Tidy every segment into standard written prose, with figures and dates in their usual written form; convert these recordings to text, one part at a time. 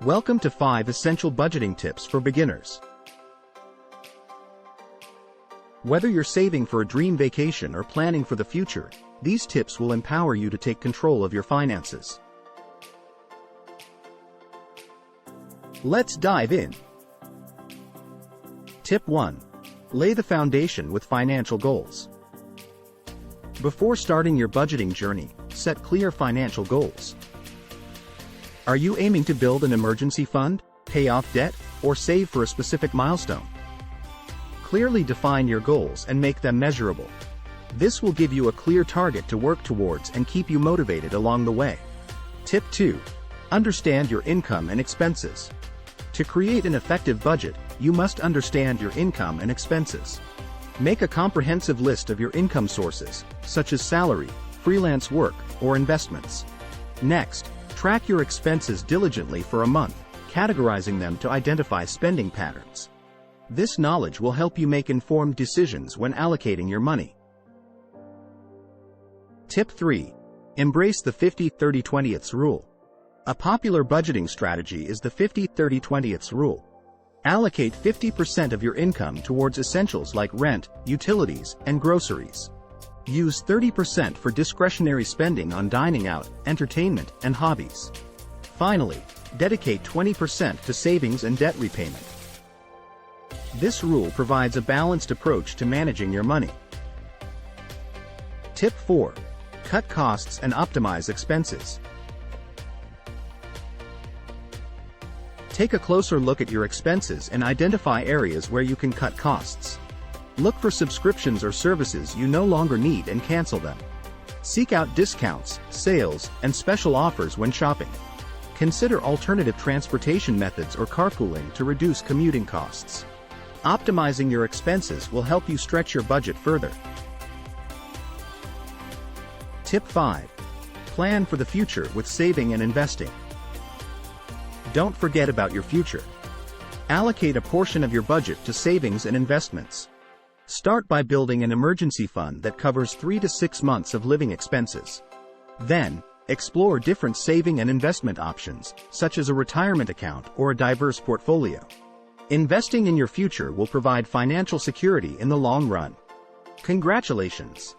Welcome to 5 essential budgeting tips for beginners. Whether you're saving for a dream vacation or planning for the future, these tips will empower you to take control of your finances. Let's dive in. Tip 1. Lay the foundation with financial goals. Before starting your budgeting journey, set clear financial goals. Are you aiming to build an emergency fund, pay off debt, or save for a specific milestone? Clearly define your goals and make them measurable. This will give you a clear target to work towards and keep you motivated along the way. Tip 2. Understand your income and expenses. To create an effective budget, you must understand your income and expenses. Make a comprehensive list of your income sources, such as salary, freelance work, or investments. Next, track your expenses diligently for a month, categorizing them to identify spending patterns. This knowledge will help you make informed decisions when allocating your money. Tip 3. Embrace the 50-30-20 rule. A popular budgeting strategy is the 50-30-20 rule. Allocate 50% of your income towards essentials like rent, utilities, and groceries. Use 30% for discretionary spending on dining out, entertainment, and hobbies. Finally, dedicate 20% to savings and debt repayment. This rule provides a balanced approach to managing your money. Tip 4. Cut costs and optimize expenses. Take a closer look at your expenses and identify areas where you can cut costs. Look for subscriptions or services you no longer need and cancel them. Seek out discounts, sales, and special offers when shopping. Consider alternative transportation methods or carpooling to reduce commuting costs. Optimizing your expenses will help you stretch your budget further. Tip 5. Plan for the future with saving and investing. Don't forget about your future. Allocate a portion of your budget to savings and investments. Start by building an emergency fund that covers 3 to 6 months of living expenses. Then, explore different saving and investment options, such as a retirement account or a diverse portfolio. Investing in your future will provide financial security in the long run. Congratulations!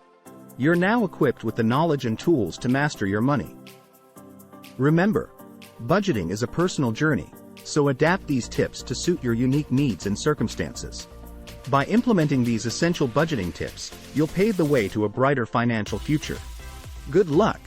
You're now equipped with the knowledge and tools to master your money. Remember, budgeting is a personal journey, so adapt these tips to suit your unique needs and circumstances. By implementing these essential budgeting tips, you'll pave the way to a brighter financial future. Good luck!